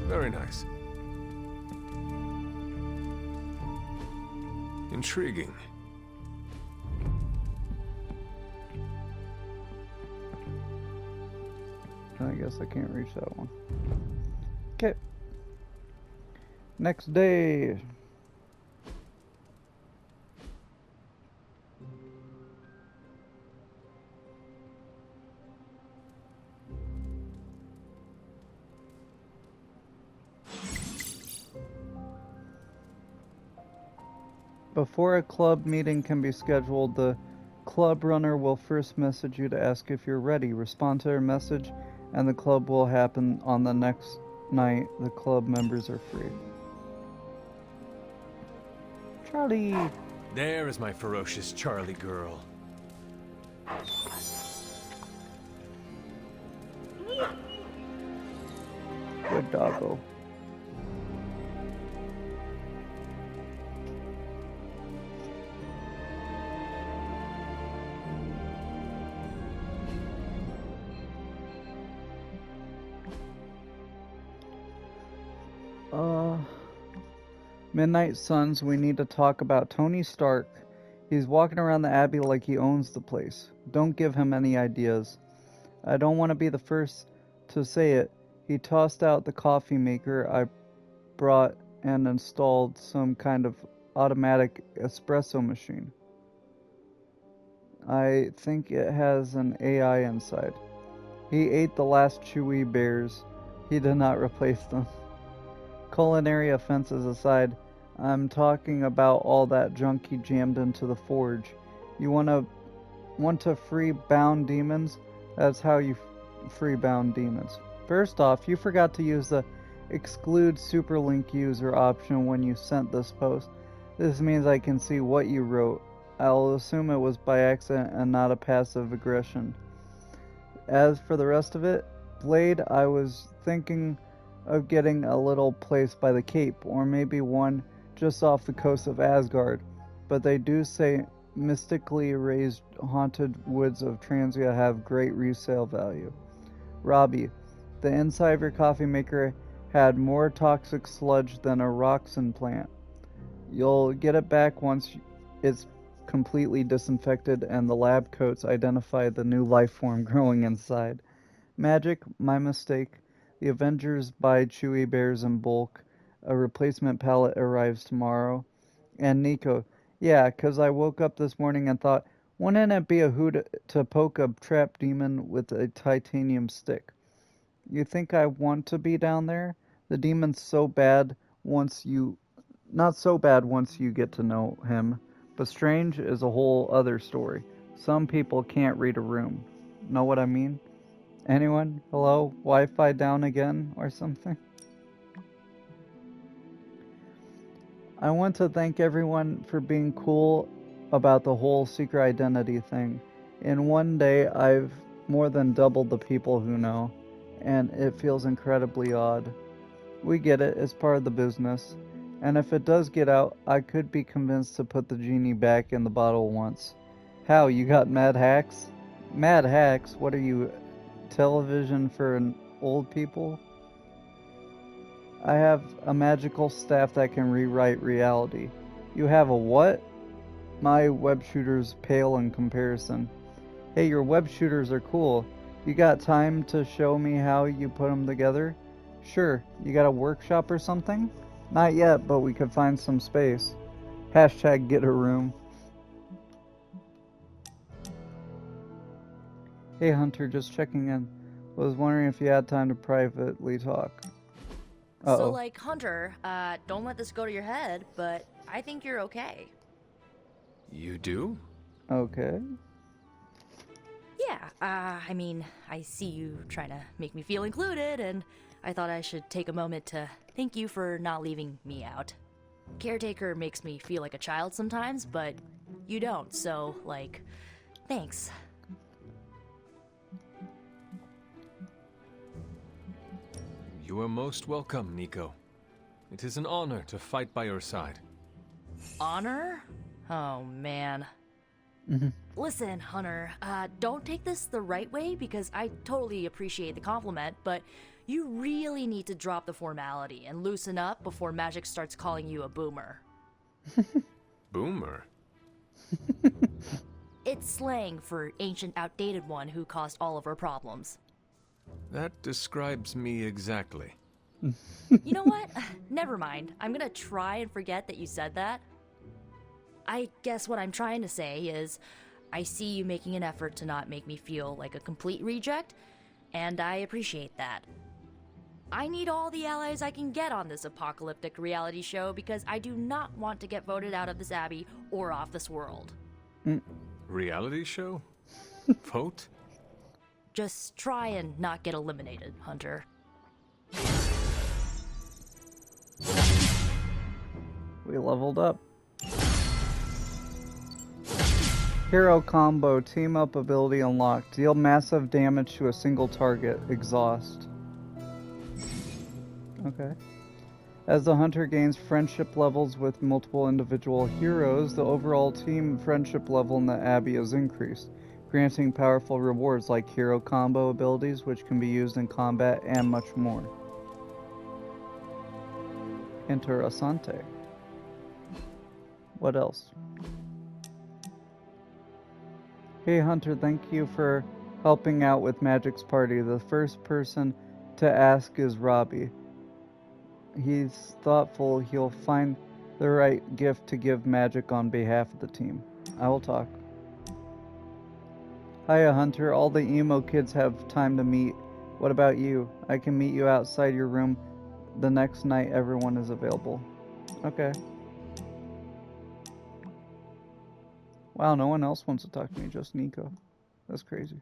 Very nice. Intriguing. I guess I can't reach that one. Okay. Next day. Before a club meeting can be scheduled, the club runner will first message you to ask if you're ready. Respond to their message, and the club will happen on the next night. The club members are free. Charlie! There is my ferocious Charlie girl. Good doggo. Midnight Suns, we need to talk about Tony Stark. He's walking around the Abbey like he owns the place. Don't give him any ideas. I don't want to be the first to say it. He tossed out the coffee maker I brought and installed some kind of automatic espresso machine. I think it has an AI inside. He ate the last Chewy bears. He did not replace them. Culinary offenses aside, I'm talking about all that junk he jammed into the forge. You want to free bound demons? That's how you free bound demons. First off, you forgot to use the exclude superlink user option when you sent this post. This means I can see what you wrote. I'll assume it was by accident and not a passive aggression. As for the rest of it, Blade, I was thinking of getting a little place by the Cape, or maybe one just off the coast of Asgard, but they do say mystically raised haunted woods of Transia have great resale value. Robbie, the inside of your coffee maker had more toxic sludge than a Roxen plant. You'll get it back once it's completely disinfected and the lab coats identify the new life form growing inside. Magic, my mistake. The Avengers buy Chewy bears in bulk. A replacement pallet arrives tomorrow. And Nico, yeah, 'cause I woke up this morning and thought, wouldn't it be a hoot to poke a trap demon with a titanium stick? You think I want to be down there? The demon's not so bad once you get to know him. But strange is a whole other story. Some people can't read a room. Know what I mean? Anyone? Hello? Wi-Fi down again or something? I want to thank everyone for being cool about the whole secret identity thing. In one day, I've more than doubled the people who know, and it feels incredibly odd. We get it, it's part of the business. And if it does get out, I could be convinced to put the genie back in the bottle once. How, you got mad hacks? Mad hacks? What are you, television for old people? I have a magical staff that can rewrite reality. You have a what? My web shooters pale in comparison. Hey, your web shooters are cool. You got time to show me how you put them together? Sure. You got a workshop or something? Not yet, but we could find some space. Hashtag get a room. Hey Hunter, just checking in. Was wondering if you had time to privately talk. So, like, Hunter, don't let this go to your head, but I think you're okay. You do? Okay. Yeah, I mean, I see you trying to make me feel included, and I thought I should take a moment to thank you for not leaving me out. Caretaker makes me feel like a child sometimes, but you don't, so, like, thanks. You are most welcome, Nico. It is an honor to fight by your side. Honor? Oh, man. Listen, Hunter, don't take this the right way because I totally appreciate the compliment, but You really need to drop the formality and loosen up before Magic starts calling you a boomer. Boomer? It's slang for ancient, outdated one who caused all of our problems. That describes me exactly. You know what? Never mind. I'm gonna try and forget that you said that. I guess what I'm trying to say is, I see you making an effort to not make me feel like a complete reject, and I appreciate that. I need all the allies I can get on this apocalyptic reality show because I do not want to get voted out of this abbey or off this world. Reality show? Vote? Just try and not get eliminated, Hunter. We leveled up. Hero combo, team up ability unlocked. Deal massive damage to a single target. Exhaust. Okay. As the hunter gains friendship levels with multiple individual heroes, the overall team friendship level in the Abbey is increased, granting powerful rewards like hero combo abilities, which can be used in combat, and much more. Interessante. What else? Hey Hunter, thank you for helping out with Magic's party. The first person to ask is Robbie. He's thoughtful. He'll find the right gift to give Magic on behalf of the team. I will talk. Hiya Hunter, all the emo kids have time to meet. What about you? I can meet you outside your room the next night everyone is available. Okay. Wow, no one else wants to talk to me, just Nico. That's crazy.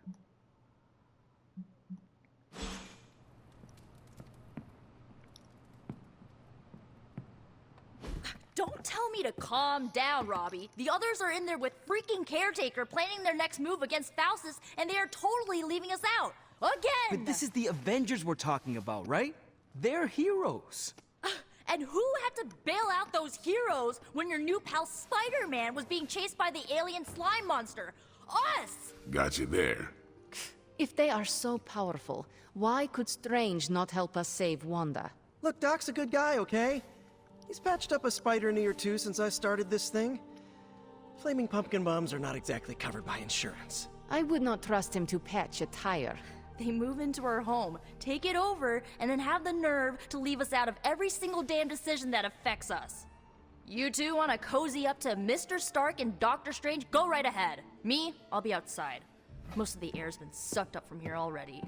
Don't tell me to calm down, Robbie. The others are in there with freaking Caretaker planning their next move against Faustus, and they are totally leaving us out. Again! But this is the Avengers we're talking about, right? They're heroes. And who had to bail out those heroes when your new pal Spider-Man was being chased by the alien slime monster? Us! Got you there. If they are so powerful, why could Strange not help us save Wanda? Look, Doc's a good guy, okay? He's patched up a spider knee or two since I started this thing. Flaming pumpkin bombs are not exactly covered by insurance. I would not trust him to patch a tire. They move into our home, take it over, and then have the nerve to leave us out of every single damn decision that affects us. You two want to cozy up to Mr. Stark and Doctor Strange? Go right ahead. Me, I'll be outside. Most of the air's been sucked up from here already.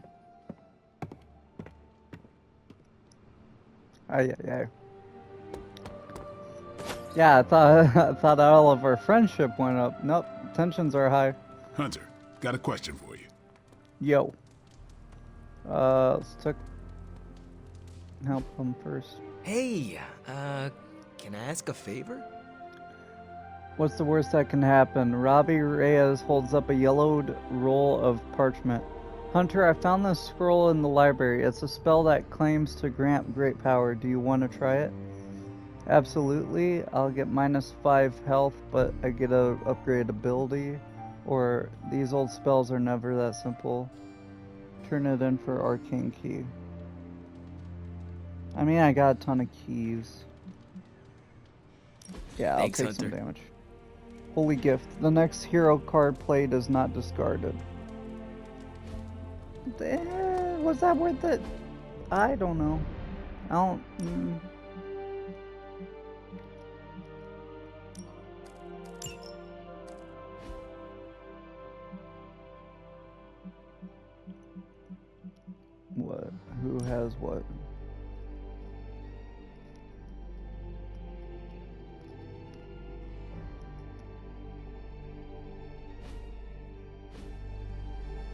Yeah, I thought all of our friendship went up. Nope, tensions are high. Hunter, got a question for you. Yo. Let's help them first. Hey, can I ask a favor? What's the worst that can happen? Robbie Reyes holds up a yellowed roll of parchment. Hunter, I found this scroll in the library. It's a spell that claims to grant great power. Do you want to try it? Absolutely. I'll get -5 health, but I get a upgrade ability. Or these old spells are never that simple. Turn it in for arcane key. I mean, I got a ton of keys. Yeah, Thanks, I'll take Hunter. some damage. Holy gift. The next hero card played is not discarded. Was that worth it? I don't know. I don't... What? Who has what?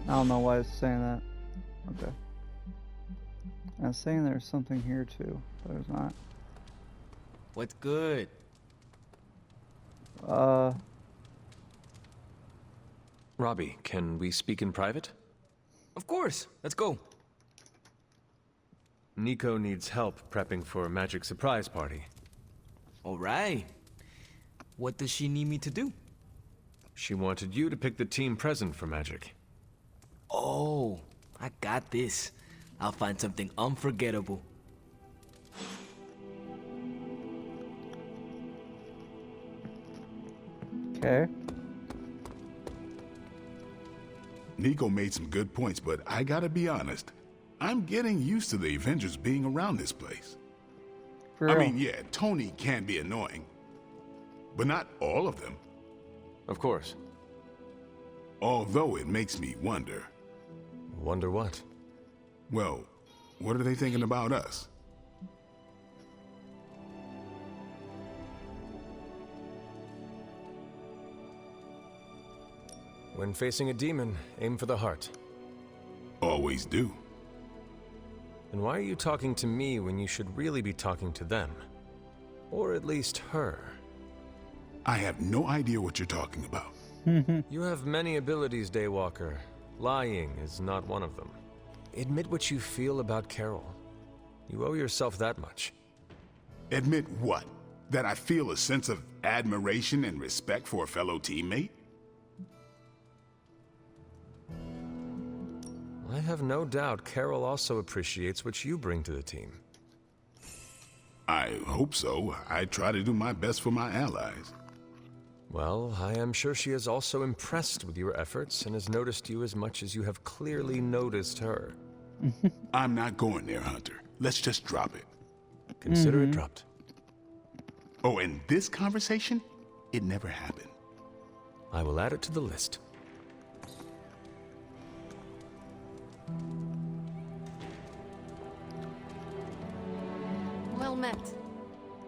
I don't know why it's saying that. Okay. I was saying there's something here too, but there's not. What's good? Robbie, can we speak in private? Of course, let's go. Nico needs help prepping for Magic's surprise party. All right. What does she need me to do? She wanted you to pick the team present for Magic. Oh, I got this. I'll find something unforgettable. Okay. Nico made some good points, but I gotta be honest. I'm getting used to the Avengers being around this place. For I real. mean, yeah, Tony can be annoying, but not all of them. Of course. Although it makes me wonder, Wonder what? well, what are they thinking about us? When facing a demon, aim for the heart. Always do. Then why are you talking to me when you should really be talking to them? Or at least her. I have no idea what you're talking about. You have many abilities, Daywalker. Lying is not one of them. Admit what you feel about Carol. You owe yourself that much. Admit what? That I feel a sense of admiration and respect for a fellow teammate? I have no doubt Carol also appreciates what you bring to the team. I hope so. I try to do my best for my allies. Well, I am sure she is also impressed with your efforts and has noticed you as much as you have clearly noticed her. I'm not going there, Hunter. Let's just drop it. Consider it dropped. Oh, and this conversation? It never happened. I will add it to the list. Well met.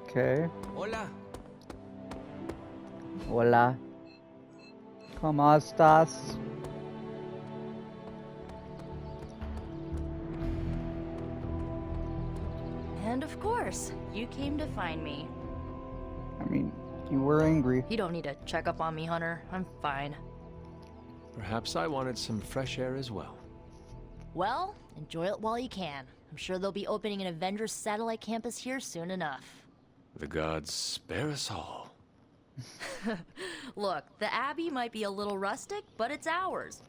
Okay. Hola. Hola. ¿Cómo estás? And of course, you came to find me. I mean, you were angry. You don't need to check up on me, Hunter. I'm fine. Perhaps I wanted some fresh air as well. Well, enjoy it while you can. I'm sure they'll be opening an Avengers satellite campus here soon enough. The gods spare us all. Look, the Abbey might be a little rustic, but it's ours.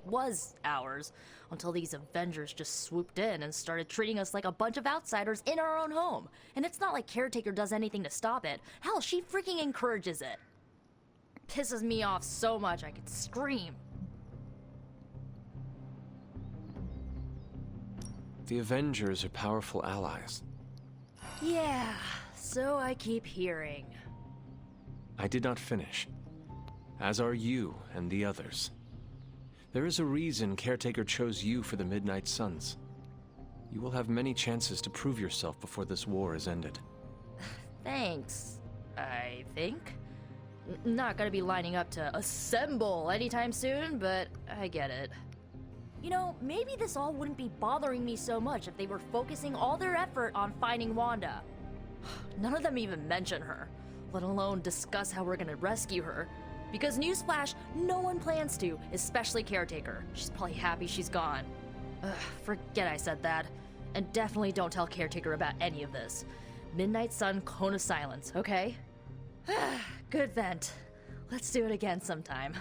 Was ours. Until these Avengers just swooped in and started treating us like a bunch of outsiders in our own home. And it's not like Caretaker does anything to stop it. Hell, she freaking encourages it. Pisses me off so much I could scream. The Avengers are powerful allies. Yeah, so I keep hearing. I did not finish. As are you and the others. There is a reason Caretaker chose you for the Midnight Suns. You will have many chances to prove yourself before this war is ended. Thanks, I think. Not gonna be lining up to assemble anytime soon, but I get it. You know, maybe this all wouldn't be bothering me so much if they were focusing all their effort on finding Wanda. None of them even mention her, let alone discuss how we're gonna rescue her. Because newsflash, no one plans to, especially Caretaker. She's probably happy she's gone. Forget I said that. And definitely don't tell Caretaker about any of this. Midnight Sun, Cone of Silence, okay? Good vent. Let's do it again sometime.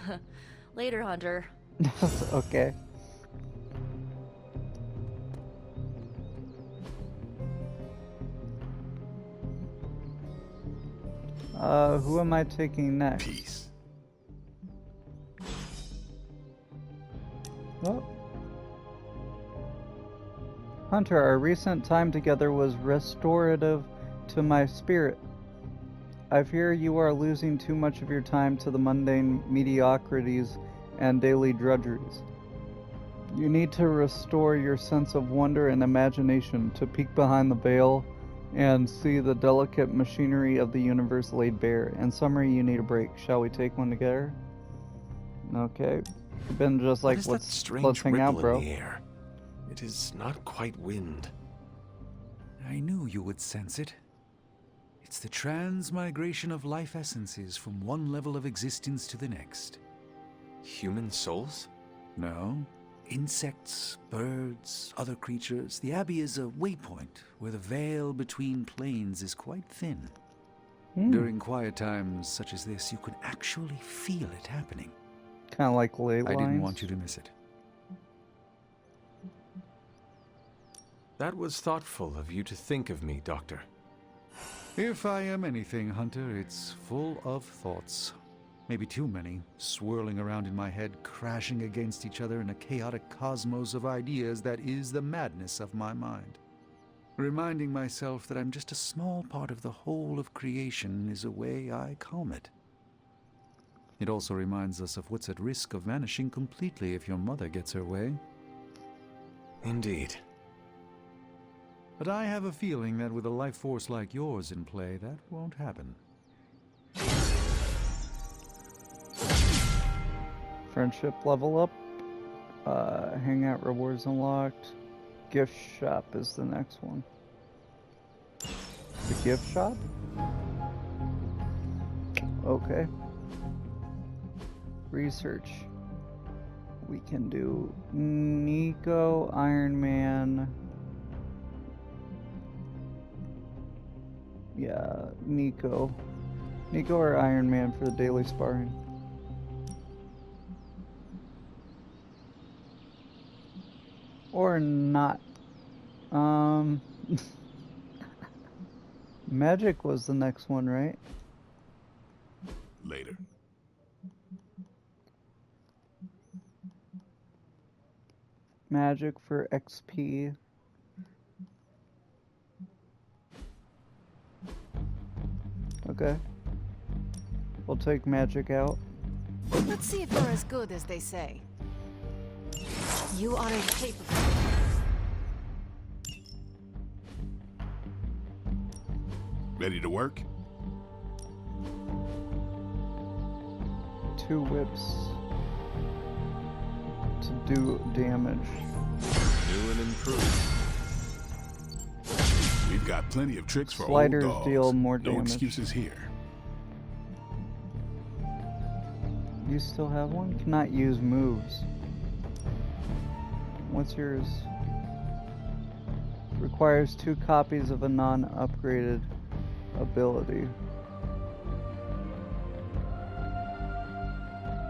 Later, Hunter. Okay. Who am I taking next? Peace. Oh. Hunter, our recent time together was restorative to my spirit. I fear you are losing too much of your time to the mundane mediocrities and daily drudgeries. You need to restore your sense of wonder and imagination to peek behind the veil and see the delicate machinery of the universe laid bare. In summary, you need a break. Shall we take one together? Okay. Been just like, What is that let's strange hang out, ripple bro. in the air? It is not quite wind. I knew you would sense it. It's the transmigration of life essences from one level of existence to the next. Human souls? No. Insects, birds, other creatures. The Abbey is a waypoint where the veil between planes is quite thin. During quiet times such as this, you can actually feel it happening. Kind of like ley I lines. didn't want you to miss it. That was thoughtful of you to think of me, Doctor. If I am anything, Hunter, it's full of thoughts. Maybe too many, swirling around in my head, crashing against each other in a chaotic cosmos of ideas that is the madness of my mind. Reminding myself that I'm just a small part of the whole of creation is a way I calm it. It also reminds us of what's at risk of vanishing completely if your mother gets her way. Indeed. But I have a feeling that with a life force like yours in play, that won't happen. Friendship level up. Hangout rewards unlocked. Gift shop is the next one. The gift shop? Okay. Research. We can do Nico, Iron Man. Yeah, Nico. Nico or Iron Man for the daily sparring. Or not. Magic was the next one, right? Later. Magic for XP. Okay. We'll take magic out. Let's see if you're as good as they say. You are incapable. Ready to work? 2 whips to do damage. New and improved. We've got plenty of tricks for Sliders old dogs. deal more No damage. excuses here. You still have one? Cannot use moves. What's yours? Requires 2 copies of a non-upgraded ability.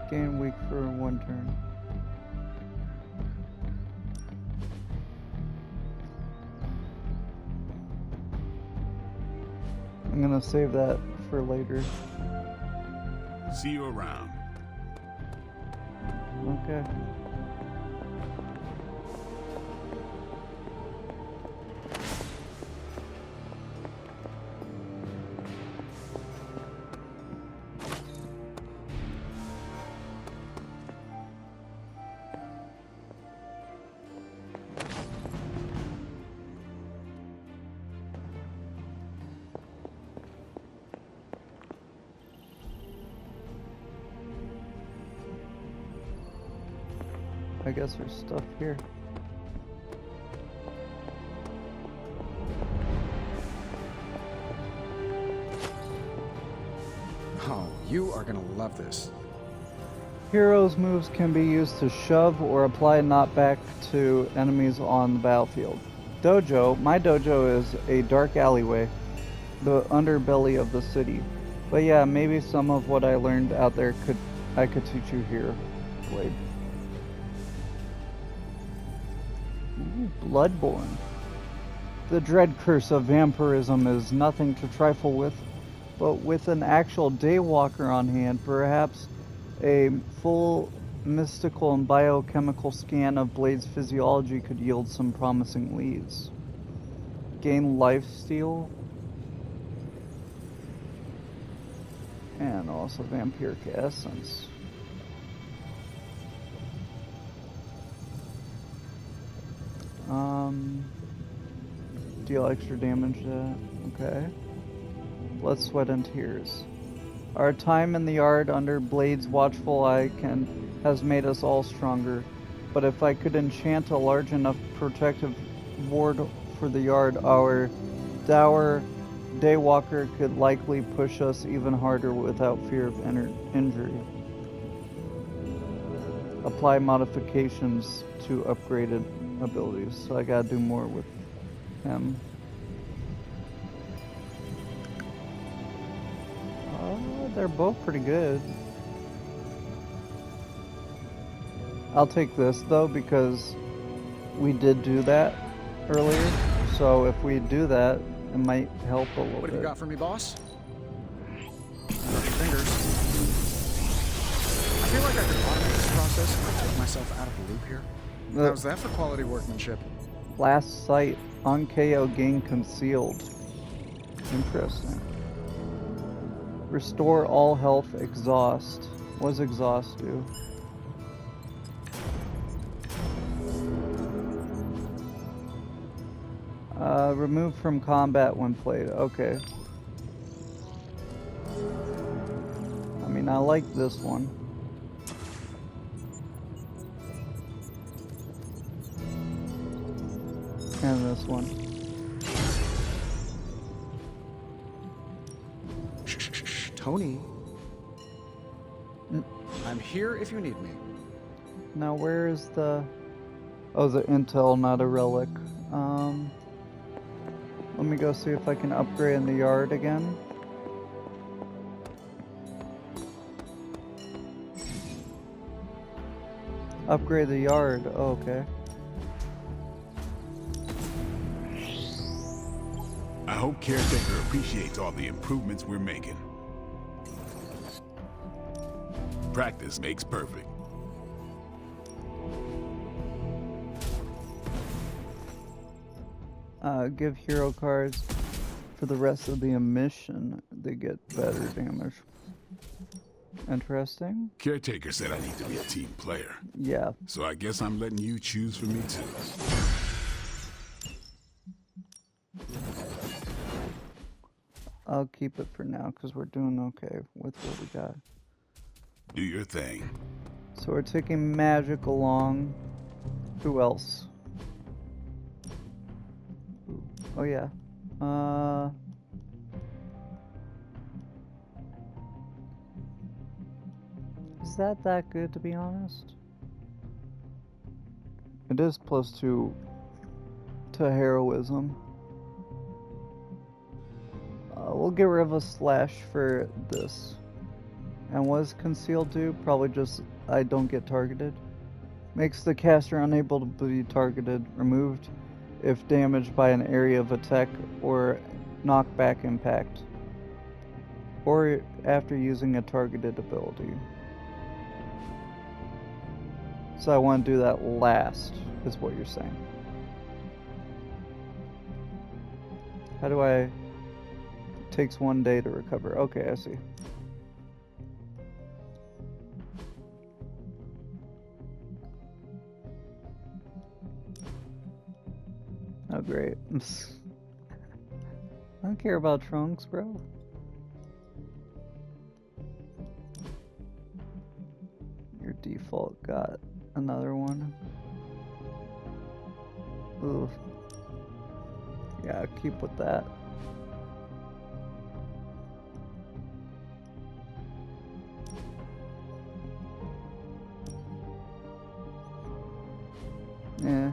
Gain weak for 1 turn. I'm gonna save that for later. See you around. Okay. I guess there's stuff here. Oh, you are gonna love this. Heroes' moves can be used to shove or apply knockback to enemies on the battlefield. Dojo. My dojo is a dark alleyway, the underbelly of the city. But yeah, maybe some of what I learned out there I could teach you here, Blade. Ooh, Bloodborne. The dread curse of vampirism is nothing to trifle with, but with an actual daywalker on hand, perhaps a full mystical and biochemical scan of Blade's physiology could yield some promising leads. Gain lifesteal, and also vampiric essence. Deal extra damage to, okay. Blood, sweat, and tears. Our time in the yard under Blade's watchful eye has made us all stronger. But if I could enchant a large enough protective ward for the yard, our dour daywalker could likely push us even harder without fear of injury. Apply modifications to upgraded abilities, so I gotta do more with him. They're both pretty good. I'll take this though because we did do that earlier. So if we do that, it might help a little What bit. have you got for me, boss? Cross your fingers. I feel like I could automate this process and take myself out of the loop here. How's that for quality workmanship? Last sight on KO gain concealed. Interesting. Restore all health exhaust. What does exhaust do? Remove from combat when played. Okay. I mean, I like this one. And this one. Shh, Tony. I'm here if you need me. Now where is the... Oh, the intel, not a relic. Let me go see if I can upgrade in the yard again. Upgrade the yard. Oh, okay. I hope Caretaker appreciates all the improvements we're making. Practice makes perfect. Give hero cards for the rest of the mission. They get better damage. Interesting. Caretaker said I need to be a team player. Yeah. So I guess I'm letting you choose for me too. I'll keep it for now because we're doing okay with what we got. Do your thing. So we're taking Magic along. Who else? Oh yeah. Is that good, to be honest? It is +2 to heroism. We'll get rid of a slash for this. And what does conceal do? Probably just I don't get targeted. Makes the caster unable to be targeted. Removed if damaged by an area of attack or knockback impact. Or after using a targeted ability. So I want to do that last, is what you're saying. How do I... Takes 1 day to recover. Okay, I see. Oh, great. I don't care about trunks, bro. Your default got another one. Ooh. Yeah, keep with that. Yeah.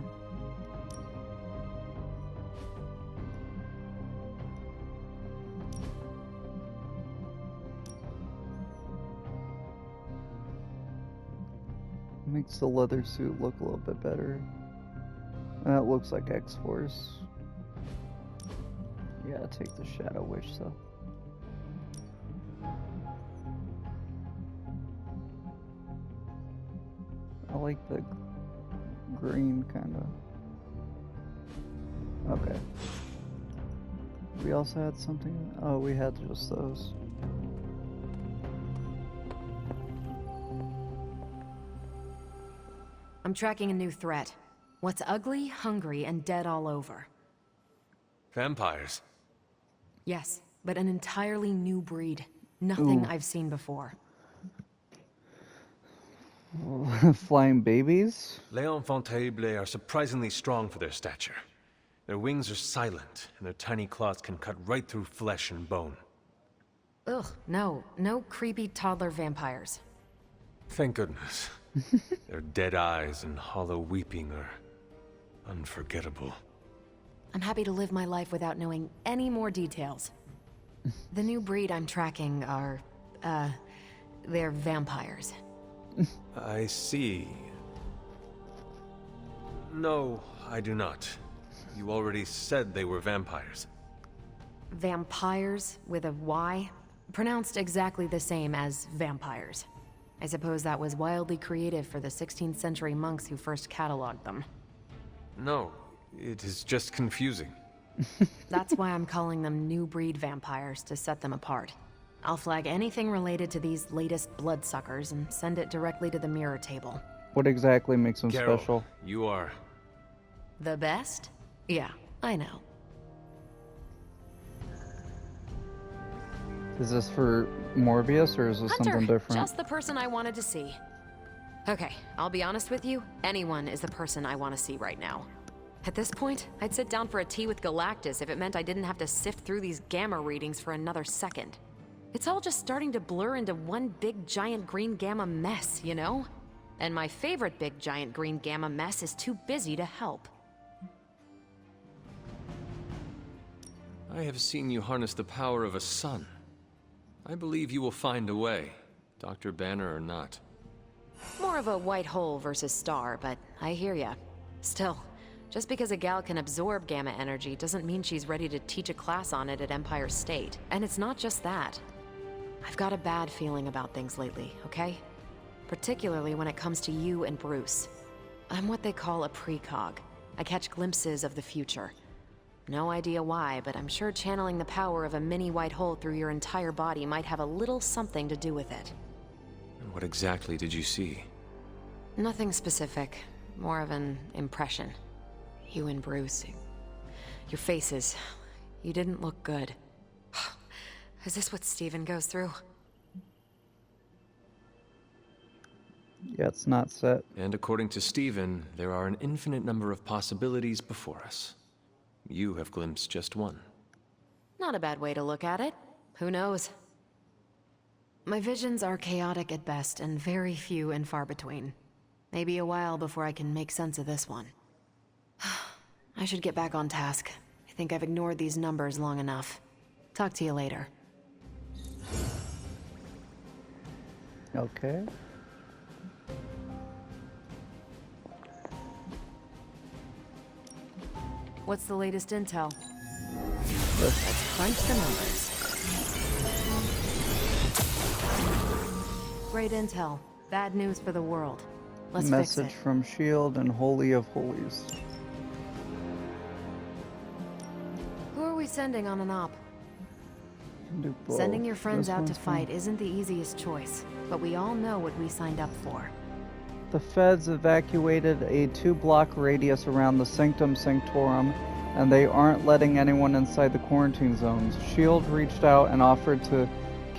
Makes the leather suit look a little bit better. That looks like X-Force. Yeah, take the Shadow Witch though. I like the green kinda. Okay. We also had something. Oh, we had just those. I'm tracking a new threat. What's ugly, hungry, and dead all over. Vampires. Yes, but an entirely new breed. Nothing Ooh. I've seen before. Flying babies? Les enfants terribles are surprisingly strong for their stature. Their wings are silent, and their tiny claws can cut right through flesh and bone. Ugh, no creepy toddler vampires. Thank goodness. Their dead eyes and hollow weeping are unforgettable. I'm happy to live my life without knowing any more details. The new breed I'm tracking are, they're vampires. I see. No, I do not. You already said they were vampires. Vampires with a Y? Pronounced exactly the same as vampires. I suppose that was wildly creative for the 16th century monks who first cataloged them. No, it is just confusing. That's why I'm calling them new breed vampires, to set them apart. I'll flag anything related to these latest bloodsuckers and send it directly to the mirror table. What exactly makes them Carol, special? you are... The best? Yeah, I know. Is this for Morbius, or is this Hunter, something different? just the person I wanted to see. Okay, I'll be honest with you. Anyone is the person I want to see right now. At this point, I'd sit down for a tea with Galactus if it meant I didn't have to sift through these gamma readings for another second. It's all just starting to blur into one big giant green gamma mess, you know? And my favorite big giant green gamma mess is too busy to help. I have seen you harness the power of a sun. I believe you will find a way, Dr. Banner or not. More of a white hole versus star, but I hear ya. Still, just because a gal can absorb gamma energy doesn't mean she's ready to teach a class on it at Empire State. And it's not just that. I've got a bad feeling about things lately, okay? Particularly when it comes to you and Bruce. I'm what they call a precog. I catch glimpses of the future. No idea why, but I'm sure channeling the power of a mini white hole through your entire body might have a little something to do with it. And what exactly did you see? Nothing specific. More of an impression. You and Bruce. Your faces. You didn't look good. Is this what Steven goes through? Yeah, it's not set. And according to Steven, there are an infinite number of possibilities before us. You have glimpsed just one. Not a bad way to look at it. Who knows? My visions are chaotic at best and very few and far between. Maybe a while before I can make sense of this one. I should get back on task. I think I've ignored these numbers long enough. Talk to you later. Okay. What's the latest intel? Let's crunch the numbers. Great intel. Bad news for the world. Let's fix Message it. from S.H.I.E.L.D. and Holy of Holies. Who are we sending on an op? Do both. Sending your friends This out to one's fine. fight isn't the easiest choice, but we all know what we signed up for. The feds evacuated a 2-block radius around the Sanctum Sanctorum, and they aren't letting anyone inside the quarantine zones. S.H.I.E.L.D. reached out and offered to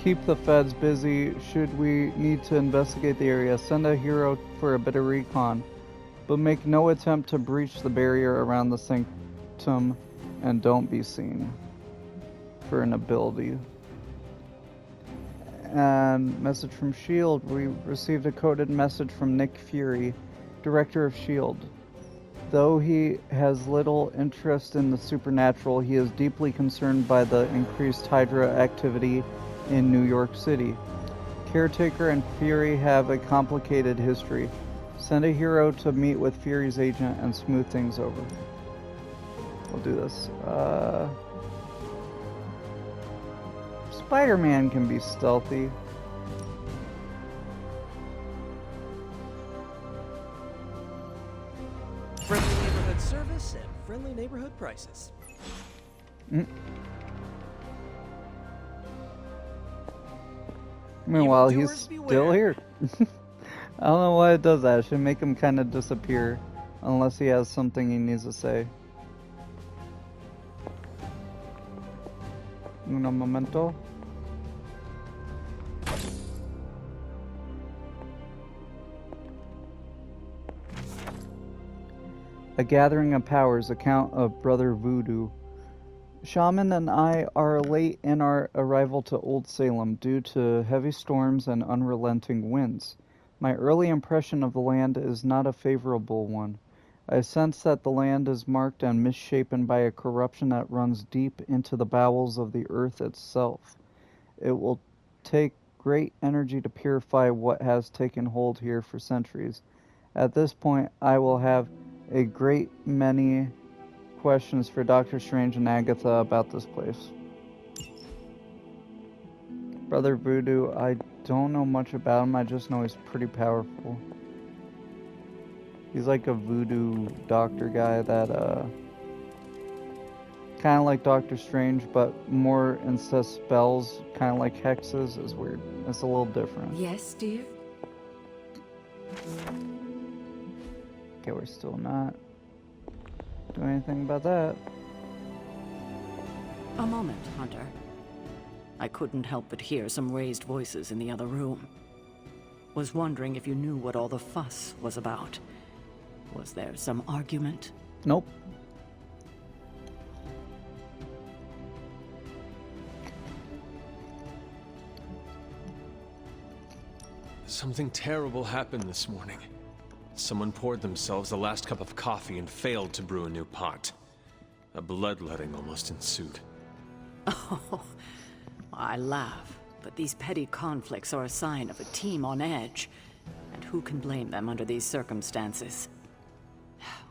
keep the feds busy should we need to investigate the area. Send a hero for a bit of recon, but make no attempt to breach the barrier around the Sanctum, and don't be seen. For an ability. And message from S.H.I.E.L.D. We received a coded message from Nick Fury, director of S.H.I.E.L.D. Though he has little interest in the supernatural, he is deeply concerned by the increased Hydra activity in New York City. Caretaker and Fury have a complicated history. Send a hero to meet with Fury's agent and smooth things over. We'll do this. Spider-Man can be stealthy. Friendly neighborhood service and friendly neighborhood prices. Meanwhile, he's Evildoers still beware. here. I don't know why it does that. It should make him kind of disappear. Unless he has something he needs to say. Un momento. A Gathering of Powers, account of Brother Voodoo. Shaman and I are late in our arrival to Old Salem due to heavy storms and unrelenting winds. My early impression of the land is not a favorable one. I sense that the land is marked and misshapen by a corruption that runs deep into the bowels of the earth itself. It will take great energy to purify what has taken hold here for centuries. At this point, I will have a great many questions for Doctor Strange and Agatha about this place. Brother Voodoo, I don't know much about him, I just know he's pretty powerful. He's like a voodoo doctor guy that, kind of like Doctor Strange, but more instead spells, kind of like hexes, is weird. It's a little different. Yes, dear? Okay, we're still not doing anything about that. A moment, Hunter. I couldn't help but hear some raised voices in the other room. Was wondering if you knew what all the fuss was about. Was there some argument? Nope. Something terrible happened this morning. Someone poured themselves the last cup of coffee and failed to brew a new pot. A bloodletting almost ensued. Oh, I laugh, but these petty conflicts are a sign of a team on edge. And who can blame them under these circumstances?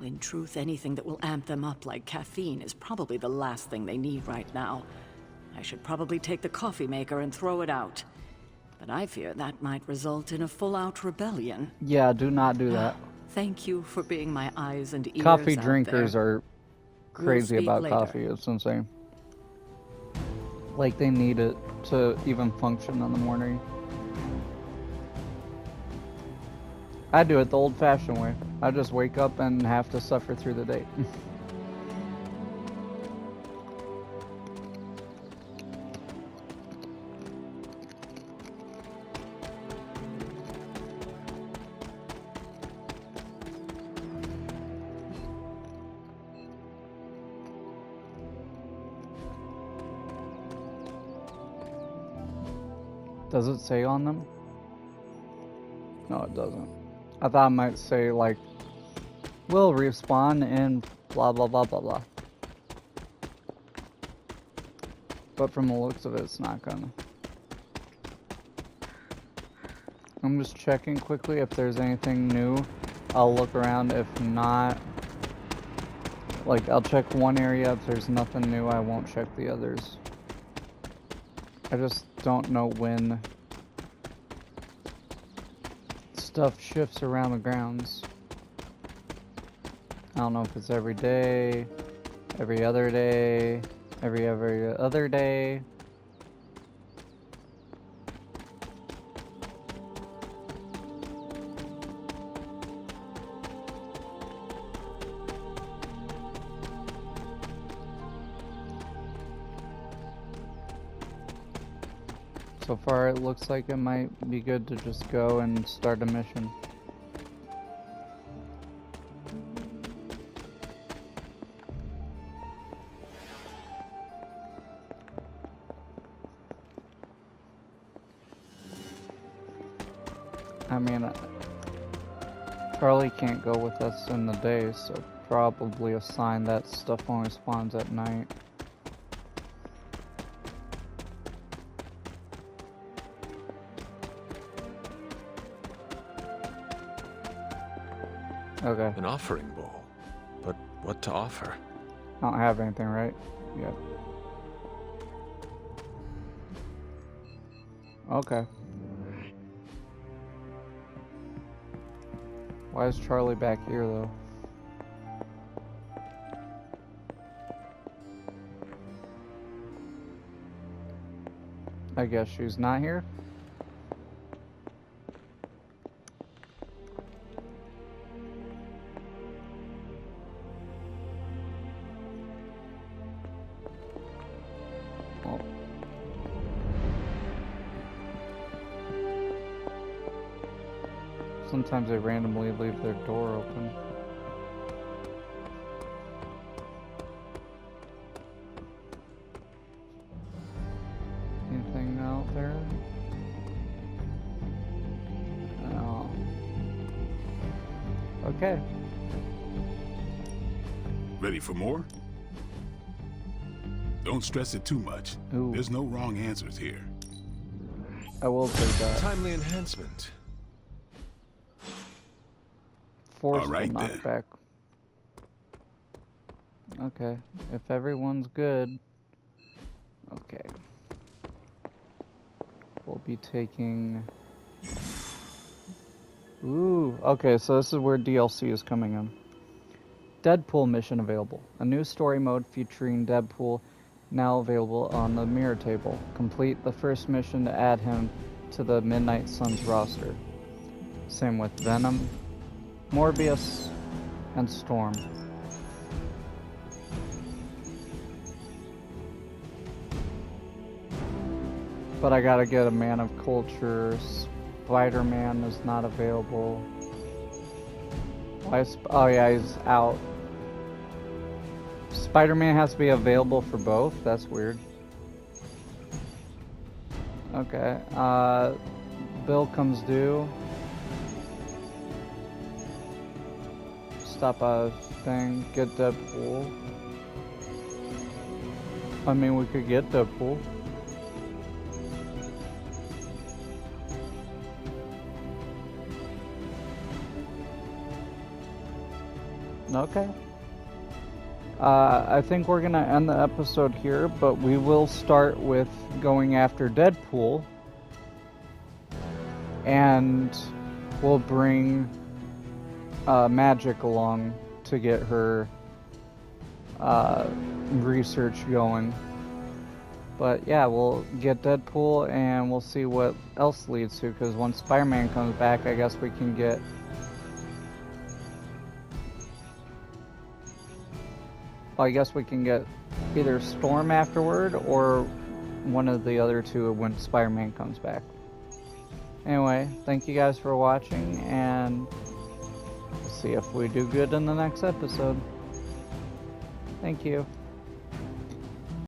In truth, anything that will amp them up like caffeine is probably the last thing they need right now. I should probably take the coffee maker and throw it out. But I fear that might result in a full-out rebellion. Yeah, do not do that. Thank you for being my eyes and ears Coffee out drinkers there. are crazy We'll speak about later. coffee. It's insane. Like they need it to even function in the morning. I do it the old-fashioned way. I just wake up and have to suffer through the day. Does it say on them? No, it doesn't. I thought it might say, like, will respawn in blah blah blah blah blah. But from the looks of it, it's not gonna. I'm just checking quickly if there's anything new. I'll look around. If not, like, I'll check one area. If there's nothing new, I won't check the others. I just don't know when stuff shifts around the grounds. I don't know if it's every day, every other day, every other day. So far, it looks like it might be good to just go and start a mission. I mean, Charlie can't go with us in the day, so probably a sign that stuff only spawns at night. Okay. An offering bowl. But what to offer? I don't have anything, right? Yep. Okay. Why is Charlie back here, though? I guess she's not here? Well. Sometimes they randomly leave their door open. Anything out there? No. Okay. Ready for more? Don't stress it too much. Ooh. There's no wrong answers here. I will take that. Timely enhancement. Forceful All right, then. knockback. Okay, if everyone's good. Okay. We'll be taking... Ooh, okay, so this is where DLC is coming in. Deadpool mission available. A new story mode featuring Deadpool now available on the mirror table. Complete the first mission to add him to the Midnight Suns roster. Same with Venom, Morbius, and Storm. But I gotta get a Man of Culture. Spider-Man is not available. Why oh yeah, he's out. Spider-Man has to be available for both? That's weird. Okay, bill comes due. Stop a thing, get Deadpool. I mean, we could get Deadpool. Okay. I think we're gonna end the episode here, but we will start with going after Deadpool. And we'll bring Magic along to get her research going. But yeah, we'll get Deadpool and we'll see what else leads to, because once Spider-Man comes back, I guess we can get... I guess we can get either Storm afterward or one of the other two when Spider-Man comes back. Anyway, thank you guys for watching, and see if we do good in the next episode. Thank you.